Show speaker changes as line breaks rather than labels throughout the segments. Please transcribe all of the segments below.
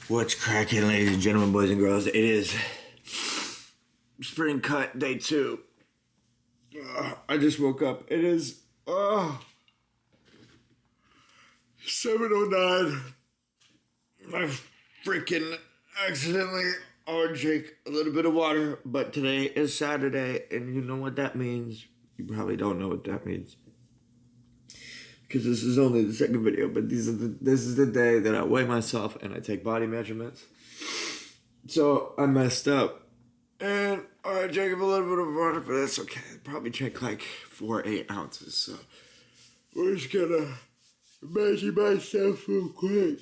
What's cracking, ladies and gentlemen, boys and girls? It is spring cut day 2. I just woke up. It is 7:09. I freaking accidentally drank a little bit of water, but today is Saturday, and you know what that means. You probably don't know what that means, because this is only the second video, but this is the day that I weigh myself and I take body measurements. So I messed up, and I drank a little bit of water, but that's okay. I probably drank like 4 or 8 ounces, so we're just gonna measure myself real quick.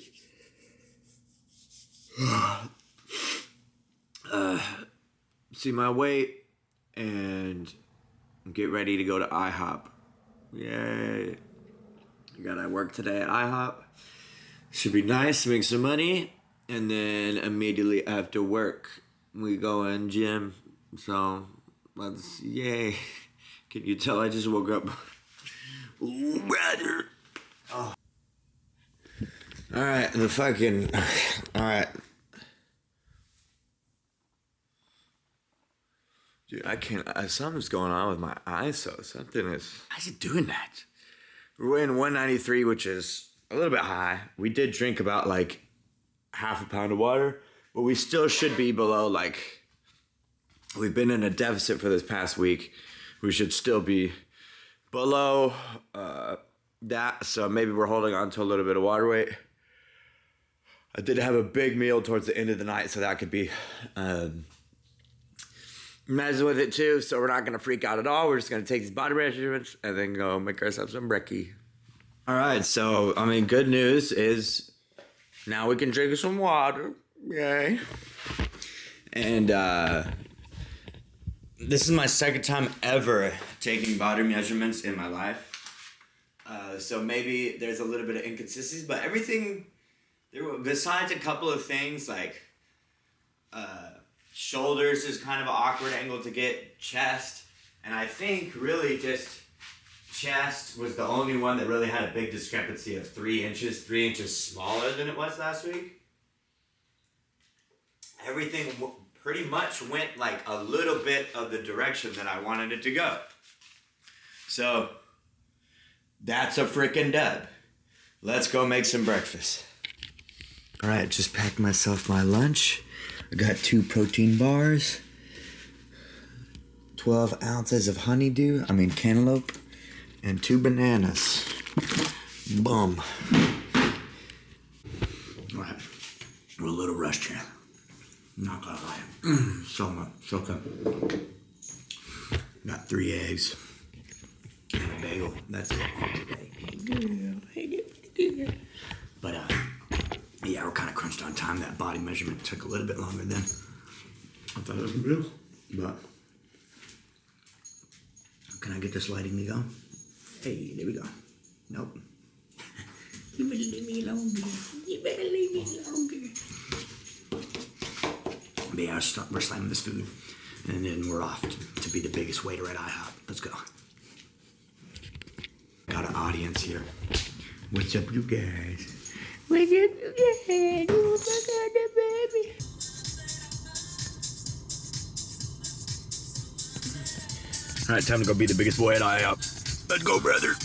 See my weight and get ready to go to IHOP. Yay. I gotta work today at IHOP. Should be nice, make some money, and then immediately after work we go in gym. So let's yay. Can you tell I just woke up? Ooh, brother. Oh. Alright, alright. Dude, I can't, something's going on with my ISO. How's it doing that? We're in 193, which is a little bit high. We did drink about like half a pound of water, but we still should be below, like, we've been in a deficit for this past week. We should still be below that, so maybe we're holding on to a little bit of water weight. I did have a big meal towards the end of the night, so that could be messing with it too, so we're not going to freak out at all. We're just going to take these body measurements and then go make ourselves some brekkie. Alright, so, good news is now we can drink some water. Yay. And, this is my second time ever taking body measurements in my life. So maybe there's a little bit of inconsistencies, but everything, besides a couple of things like, shoulders is kind of an awkward angle to get, chest, and I think really just chest was the only one that really had a big discrepancy of 3 inches smaller than it was last week. Everything pretty much went like a little bit of the direction that I wanted it to go. So that's a freaking dub. Let's go make some breakfast. All right, just packed myself my lunch. I got 2 protein bars, 12 ounces of cantaloupe, and 2 bananas. Boom. All right, we're a little rushed here. Not gonna lie. So good. Got 3 eggs and a bagel. That's it for today. But, yeah, we're kind of crunched on time. That body measurement took a little bit longer than I thought it was going to do. But can I get this lighting to go? Hey, there we go. Nope. You better leave me alone, you better leave me alone. But yeah, we're slamming this food, and then we're off to be the biggest waiter at IHOP. Let's go. Got an audience here. What's up, you guys? What's up, you guys? Oh my God, that baby. All right, time to go be the biggest boy at IHOP. Let's go, brother.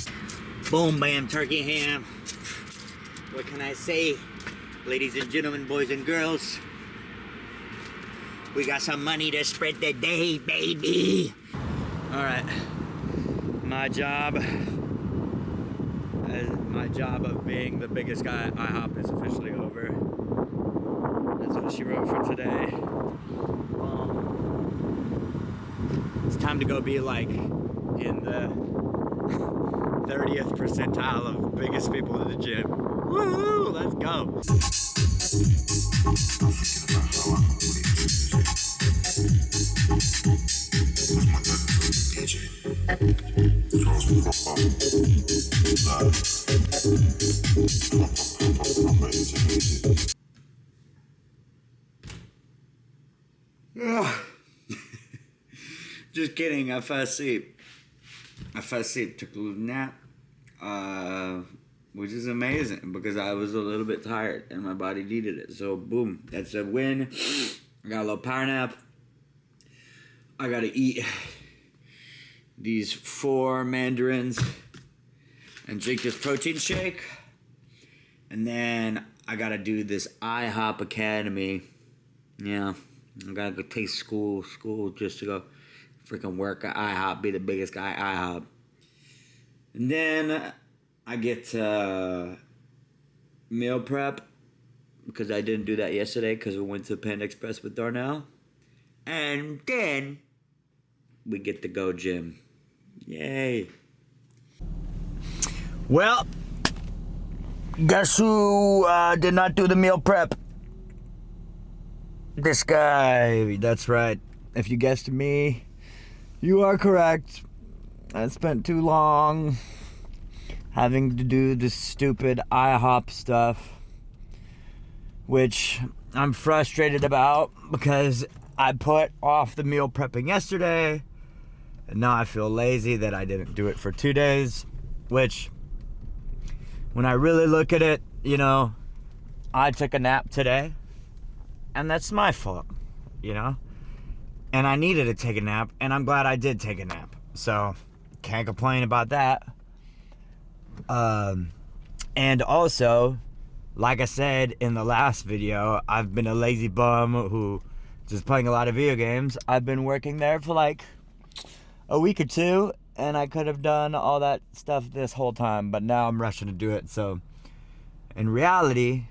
Boom, bam, turkey ham. What can I say? Ladies and gentlemen, boys and girls, we got some money to spread the day, baby. All right, my job of being the biggest guy at IHOP is officially over. That's what she wrote for today. It's time to go be like in the 30th percentile of biggest people in the gym. Woohoo! Let's go. Just kidding, I fell asleep. Took a little nap.
which is amazing because I was a little bit tired and my body needed it. So boom, that's a win. I got a little power nap. I gotta eat these 4 mandarins and drink this protein shake. And then I gotta do this IHOP Academy. Yeah, I gotta go take school just to go freaking work at IHOP, be the biggest guy at IHOP. And then I get to meal prep because I didn't do that yesterday because we went to Panda Express with Darnell. And then we get to go gym. Yay. Well, guess who did not do the meal prep? This guy. That's right. If you guessed me, you are correct. I spent too long having to do this stupid IHOP stuff, which I'm frustrated about because I put off the meal prepping yesterday, and now I feel lazy that I didn't do it for 2 days, which, when I really look at it, you know, I took a nap today, and that's my fault, you know? And I needed to take a nap, and I'm glad I did take a nap. So, can't complain about that. And also, like I said in the last video, I've been a lazy bum who just playing a lot of video games. I've been working there for like a week or 2, and I could have done all that stuff this whole time, but now I'm rushing to do it. So, in reality,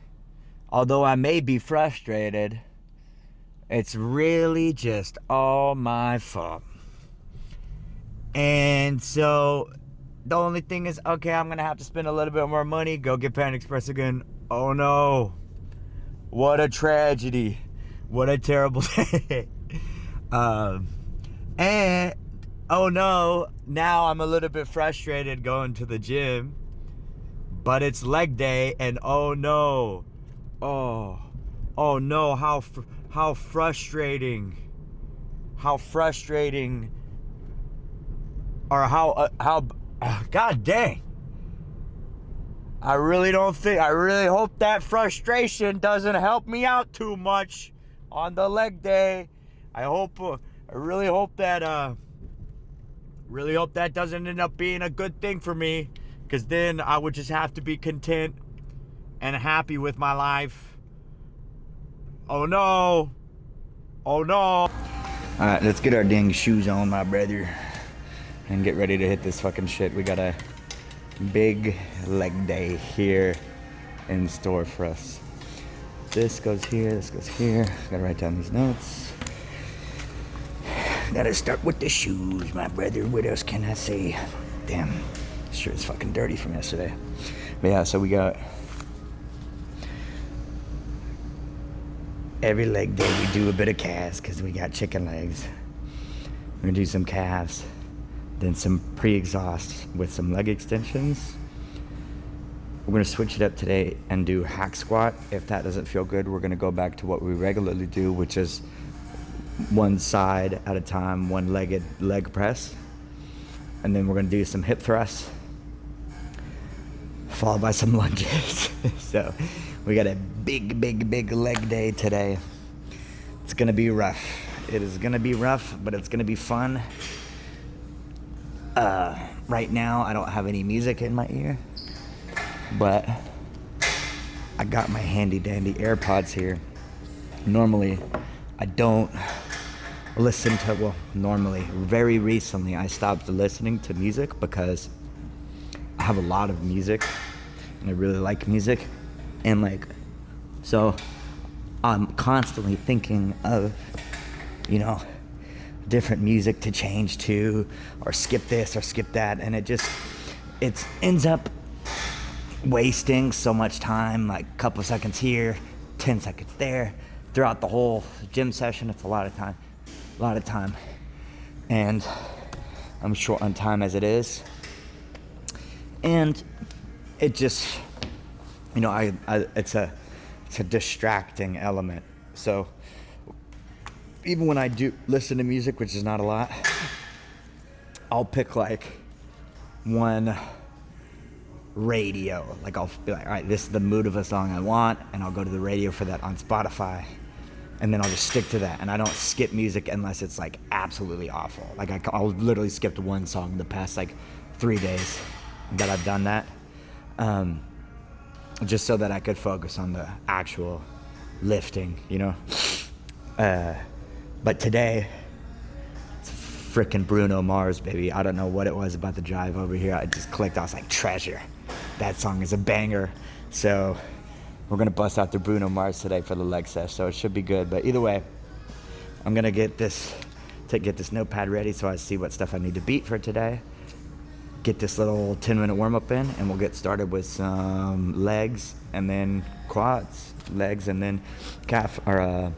although I may be frustrated, it's really just all my fault. And so, the only thing is, okay, I'm gonna have to spend a little bit more money, go get Panda Express again. Oh no. What a tragedy. What a terrible day. And, oh no, now I'm a little bit frustrated going to the gym, but it's leg day, and oh no. Oh no, how frustrating. How frustrating. Or how God dang. I really hope that frustration doesn't help me out too much on the leg day. I really hope that doesn't end up being a good thing for me, because then I would just have to be content and happy with my life. Oh no. Oh no. All right, let's get our dang shoes on, my brother, and get ready to hit this fucking shit. We got a big leg day here in store for us. This goes here, this goes here. Gotta write down these notes. Gotta start with the shoes, my brother. What else can I say? Damn, this shirt is fucking dirty from yesterday. But yeah, so we got every leg day we do a bit of calves because we got chicken legs. We're gonna do some calves, then some pre-exhaust with some leg extensions. We're gonna switch it up today and do hack squat. If that doesn't feel good, we're gonna go back to what we regularly do, which is one side at a time, one-legged leg press. And then we're gonna do some hip thrusts, followed by some lunges. So we got a big leg day today. It's gonna be rough. It is gonna be rough, but it's gonna be fun. Right now, I don't have any music in my ear, but I got my handy dandy AirPods here. Normally, I don't listen to, well, normally, very recently, I stopped listening to music because I have a lot of music and I really like music. And like, so I'm constantly thinking of, you know, different music to change to, or skip this or skip that, and it ends up wasting so much time, like a couple seconds here, 10 seconds there, throughout the whole gym session. It's a lot of time, and I'm short on time as it is, and it just, you know, it's a distracting element. So even when I do listen to music, which is not a lot, I'll pick like one radio. Like I'll be like, all right, this is the mood of a song I want, and I'll go to the radio for that on Spotify, and then I'll just stick to that. And I don't skip music unless it's like absolutely awful. Like I'll literally skipped one song in the past like 3 days that I've done that, just so that I could focus on the actual lifting, you know. But today, it's frickin' Bruno Mars, baby. I don't know what it was about the drive over here. I just clicked. I was like, treasure. That song is a banger. So we're gonna bust out the Bruno Mars today for the leg sesh. So it should be good. But either way, I'm gonna get this notepad ready so I see what stuff I need to beat for today. Get this little 10-minute warm-up in, and we'll get started with some legs and then quads, legs and then calf or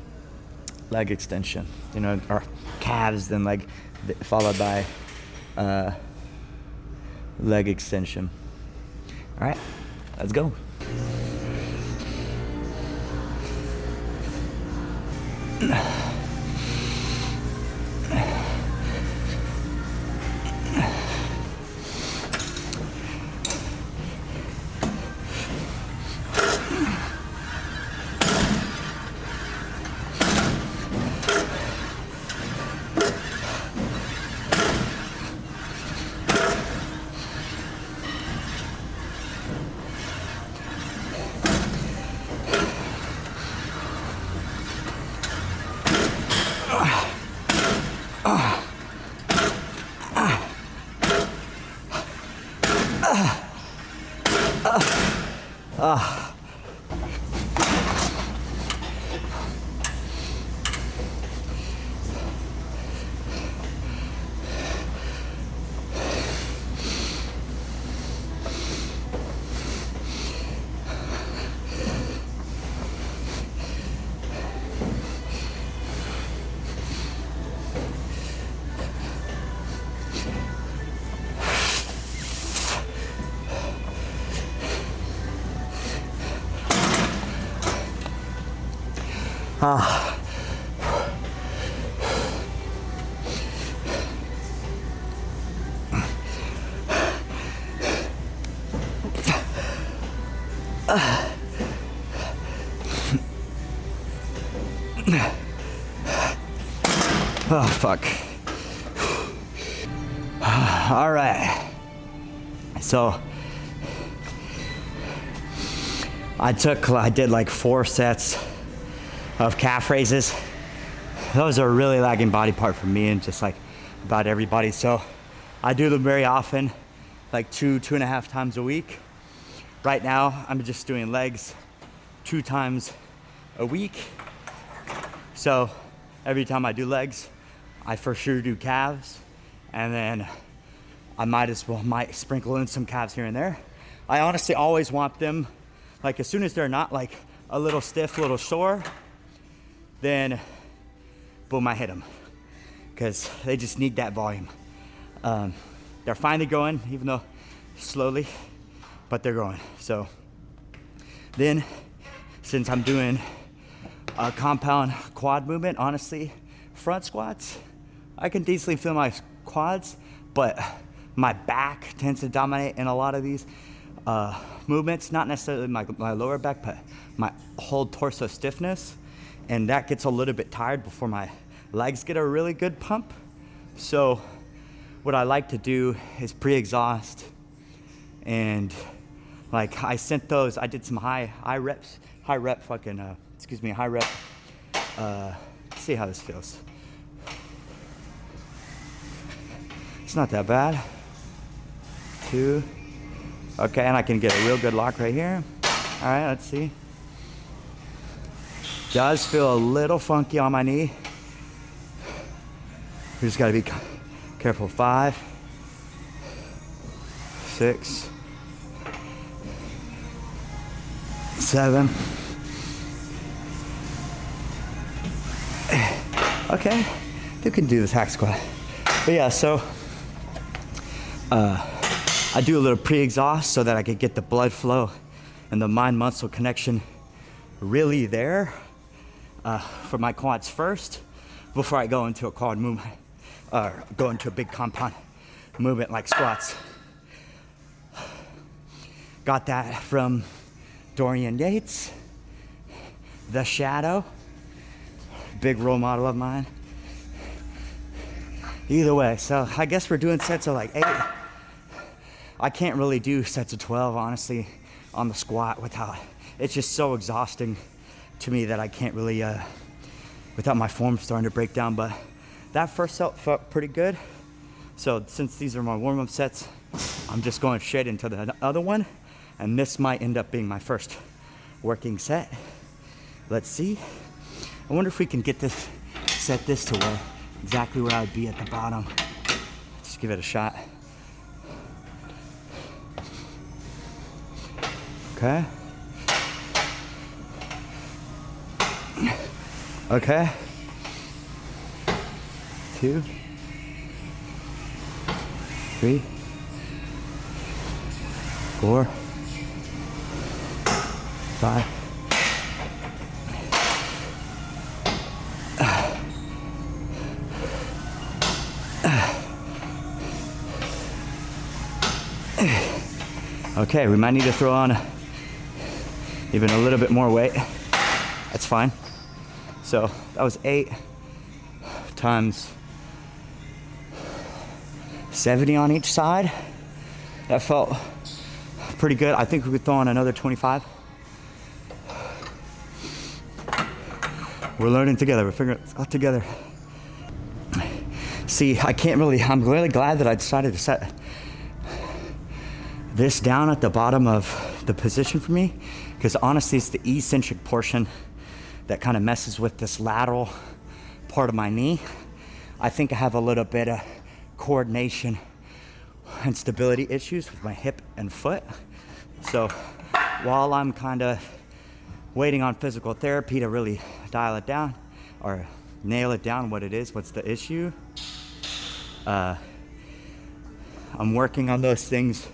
leg extension, you know, or calves, then leg, followed by leg extension. All right, let's go. Oh, fuck. All right. So I did like 4 sets of calf raises. Those are a really lagging body part for me and just like about everybody. So I do them very often, like 2.5 times a week. Right now, I'm just doing legs 2 times a week. So every time I do legs, I for sure do calves, and then I might sprinkle in some calves here and there. I honestly always want them, like as soon as they're not like a little stiff, a little sore, then boom, I hit them, because they just need that volume. They're finally going, even though slowly, but they're going. So then, since I'm doing a compound quad movement, honestly, front squats, I can decently feel my quads, but my back tends to dominate in a lot of these movements, not necessarily my lower back, but my whole torso stiffness, and that gets a little bit tired before my legs get a really good pump. So what I like to do is pre-exhaust, and like I did some high rep, see how this feels. It's not that bad. 2. Okay, and I can get a real good lock right here. All right, let's see. Does feel a little funky on my knee. We just gotta be careful. 5, 6, 7. Okay, you can do this hack squat. But yeah, so I do a little pre-exhaust so that I could get the blood flow and the mind-muscle connection really there for my quads first, before I go into a quad movement or go into a big compound movement like squats. Got that from Dorian Yates, The Shadow, big role model of mine. Either way, so I guess we're doing sets of like 8. I can't really do sets of 12, honestly, on the squat without, it's just so exhausting to me that I can't really, without my form starting to break down. But that first set felt pretty good. So since these are my warm-up sets, I'm just going straight into the other one. And this might end up being my first working set. Let's see. I wonder if we can get this, set this to where, exactly where I'd be at the bottom. Just give it a shot. Okay. Okay. 2, 3, 4, 5. Okay, we might need to throw on even a little bit more weight. That's fine. So that was 8 times 70 on each side. That felt pretty good. I think we could throw on another 25. We're learning together. We're figuring it out together. See, I'm really glad that I decided to set this down at the bottom of the position for me, because honestly, it's the eccentric portion that kind of messes with this lateral part of my knee. I think I have a little bit of coordination and stability issues with my hip and foot. So while I'm kind of waiting on physical therapy to really dial it down or nail it down what it is, what's the issue, I'm working on those things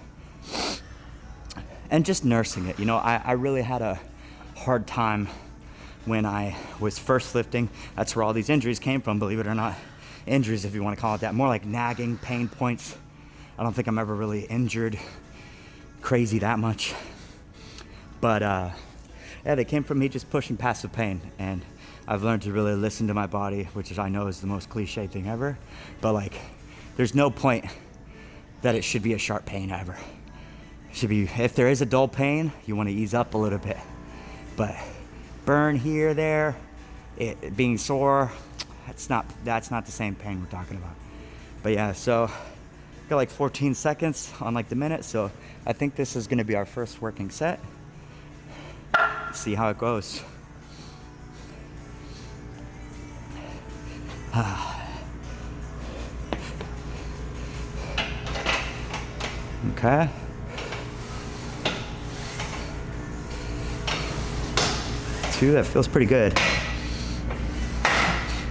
and just nursing it. You know, I really had a hard time when I was first lifting. That's where all these injuries came from, believe it or not. Injuries, if you want to call it that. More like nagging pain points. I don't think I'm ever really injured crazy that much. But yeah, they came from me just pushing past the pain. And I've learned to really listen to my body, which is, I know, is the most cliche thing ever. But like, there's no point that it should be a sharp pain ever. It should be, if there is a dull pain, you want to ease up a little bit. But burn here, there, it being sore, that's not the same pain we're talking about. But yeah, so got like 14 seconds on like the minute, so I think this is going to be our first working set. Let's see how it goes. Okay. That feels pretty good.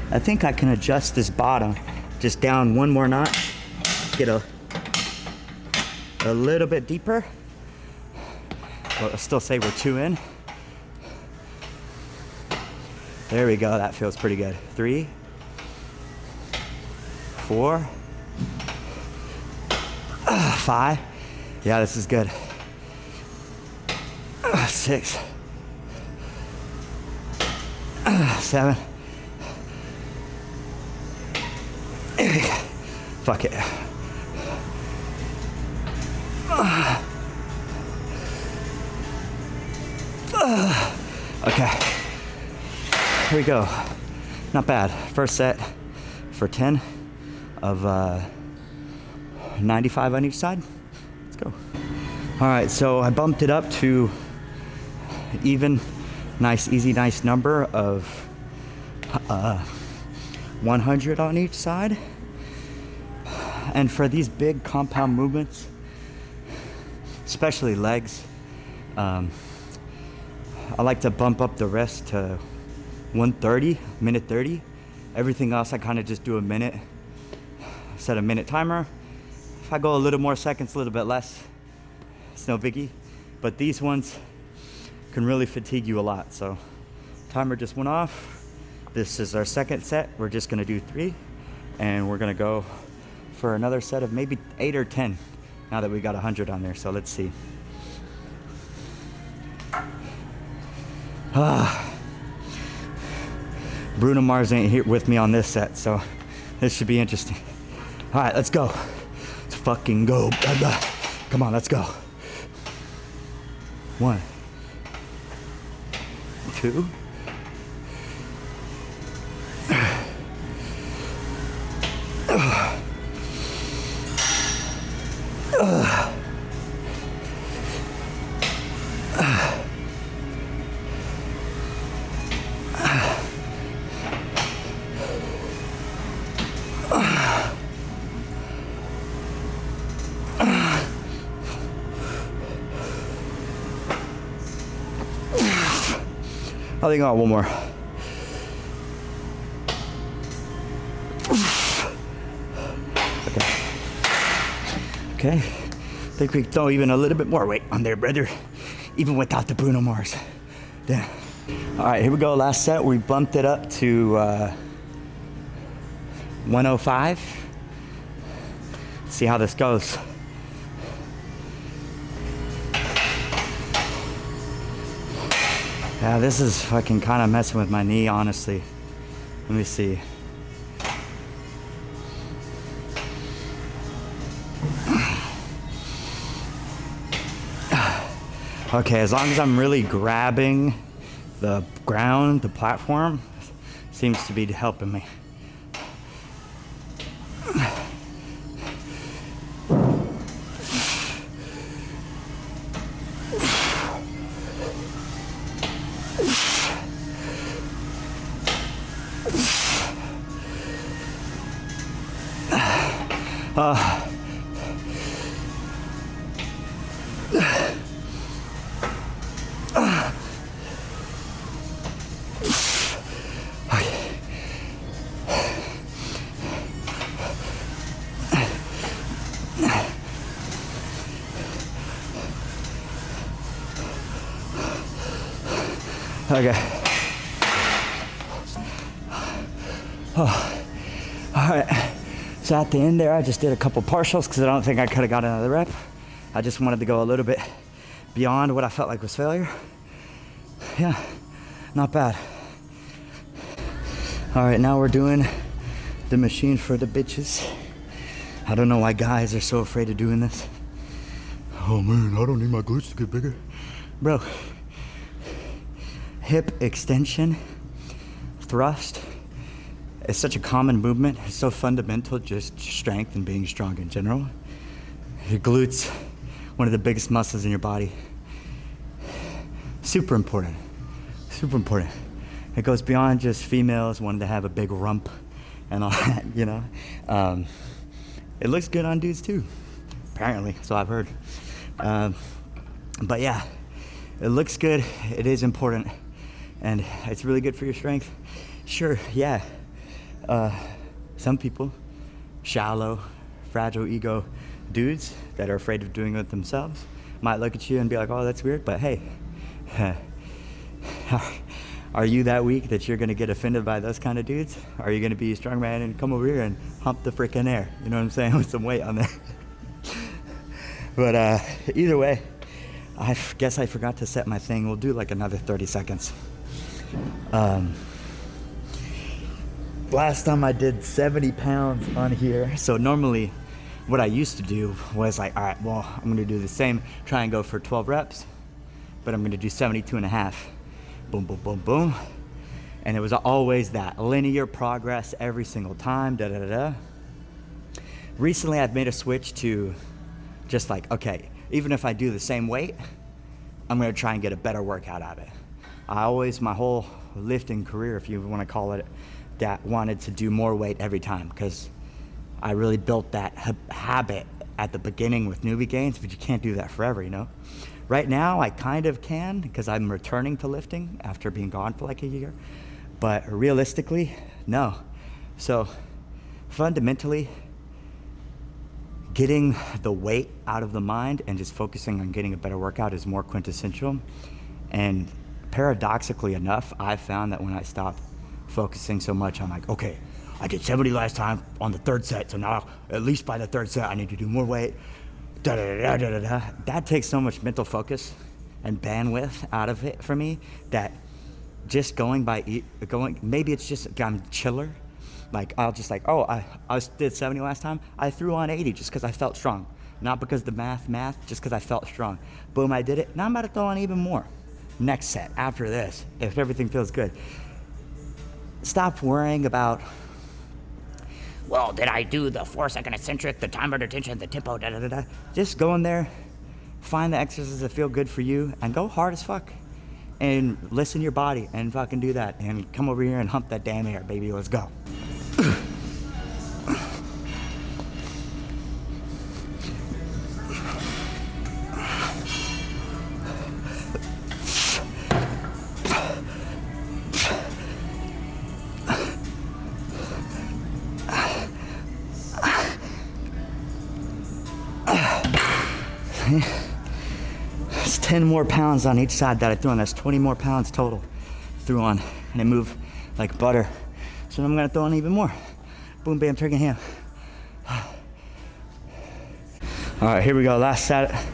I think I can adjust this bottom just down one more notch, get a little bit deeper. But I'll still say we're 2 in. There we go, that feels pretty good. 3, 4, 5. Yeah, this is good. 6, 7. Fuck it. Okay. Here we go. Not bad. First set for 10 of 95 on each side. Let's go. All right, so I bumped it up to even. Nice, easy, nice number of 100 on each side. And for these big compound movements, especially legs, I like to bump up the rest to 130, minute 30. Everything else, I kind of just do a minute, set a minute timer. If I go a little more seconds, a little bit less, it's no biggie. But these ones can really fatigue you a lot. So timer just went off. This is our second set. We're just gonna do 3, and we're gonna go for another set of maybe 8 or 10 now that we got 100 on there. So let's see. Bruno Mars ain't here with me on this set, so this should be interesting. All right, let's go. Let's fucking go. Come on, let's go. 1, 2. I think I got one more. Okay. I think we throw even a little bit more weight on there, brother. Even without the Bruno Mars. Damn. All right, here we go. Last set, we bumped it up to 105. Let's see how this goes. Yeah, this is fucking kind of messing with my knee, honestly. Let me see. Okay, as long as I'm really grabbing the ground, the platform, seems to be helping me. Okay. Oh. All right. So at the end there, I just did a couple partials because I don't think I could have got another rep. I just wanted to go a little bit beyond what I felt like was failure. Yeah, not bad. All right, now we're doing the machine for the bitches. I don't know why guys are so afraid of doing this. Oh man, I don't need my glutes to get bigger. Bro, hip extension, thrust, it's such a common movement. It's so fundamental, just strength and being strong in general. Your glutes, one of the biggest muscles in your body. Super important, super important. It goes beyond just females wanting to have a big rump and all that, you know. It looks good on dudes too, apparently, so I've heard. But yeah, it looks good, it is important, and it's really good for your strength. Sure, yeah. Some people, shallow, fragile ego dudes that are afraid of doing it themselves might look at you and be like, oh, that's weird, but hey, are you that weak that you're gonna get offended by those kind of dudes? Are you gonna be a strong man and come over here and hump the frickin' air? You know what I'm saying? With some weight on there. But either way, I guess I forgot to set my thing. We'll do like another 30 seconds. Last time I did 70 pounds on here. So normally what I used to do was like, all right, well, I'm gonna do the same, try and go for 12 reps, but I'm gonna do 72 and a half. Boom, boom, boom, boom. And it was always that linear progress every single time, da da da da. Recently I've made a switch to just like, okay, even if I do the same weight, I'm gonna try and get a better workout out of it. I always, my whole lifting career, if you wanna call it that, wanted to do more weight every time because I really built that habit at the beginning with newbie gains, but you can't do that forever, you know? Right now, I kind of can because I'm returning to lifting after being gone for like a year, but realistically, no. So fundamentally, getting the weight out of the mind and just focusing on getting a better workout is more quintessential. And paradoxically enough, I've found that when I stop focusing so much on like, okay, I did 70 last time on the third set, so now at least by the third set, I need to do more weight. Da, da, da, da, da. That takes so much mental focus and bandwidth out of it for me that just going maybe it's just I'm chiller. Like I'll just like, oh, I did 70 last time. I threw on 80 just because I felt strong. Not because the math, just because I felt strong. Boom, I did it. Now I'm about to throw on even more. Next set, after this, if everything feels good. Stop worrying about, well, did I do the 4-second eccentric, the time under tension, the tempo, da-da-da-da. Just go in there, find the exercises that feel good for you, and go hard as fuck. And listen to your body and fucking do that. And come over here and hump that damn air, baby. Let's go. It's 10 more pounds on each side that I threw on. That's 20 more pounds total threw on. And it moved like butter. So I'm gonna throw on even more. Boom, bam, turkey ham. All right, here we go. Last set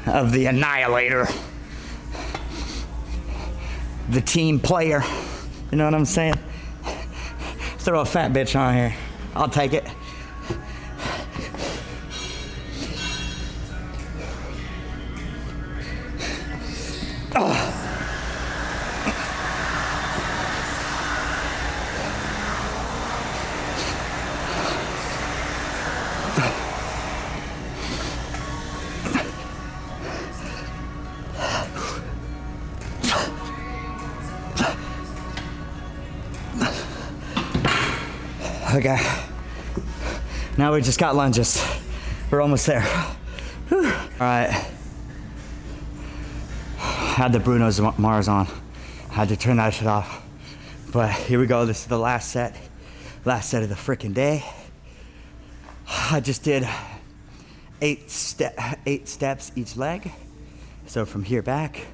of the Annihilator. The team player. You know what I'm saying? Throw a fat bitch on here. I'll take it. Okay, now we just got lunges. We're almost there. Whew. All right, had the Bruno Mars on. Had to turn that shit off. But here we go, this is the last set of the freaking day. I just did 8 steps each leg. So from here back,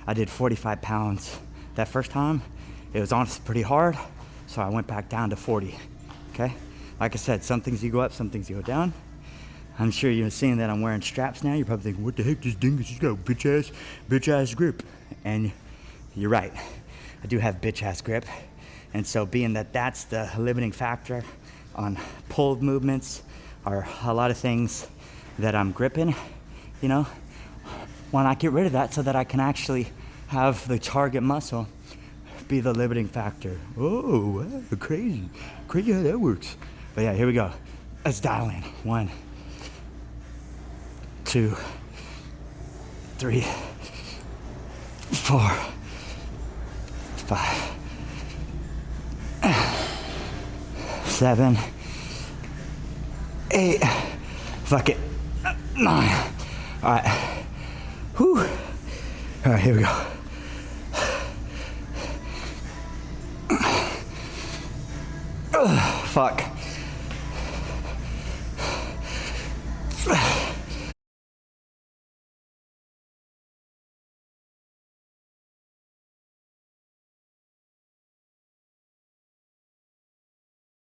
I did 45 pounds. That first time, it was honestly pretty hard, so I went back down to 40. Okay, like I said, some things you go up, some things you go down. I'm sure you're seeing that I'm wearing straps now. You're probably thinking, what the heck, this dingus, he's got a bitch ass grip. And you're right, I do have bitch ass grip. And so being that that's the limiting factor on pulled movements or a lot of things that I'm gripping, you know, why not get rid of that so that I can actually have the target muscle be the limiting factor. Oh, wow, crazy how that works. But yeah, here we go. Let's dial in. 1, 2, 3, 4, 5, 7, 8. Fuck it. 9. All right. Whew. All right, here we go. Fuck.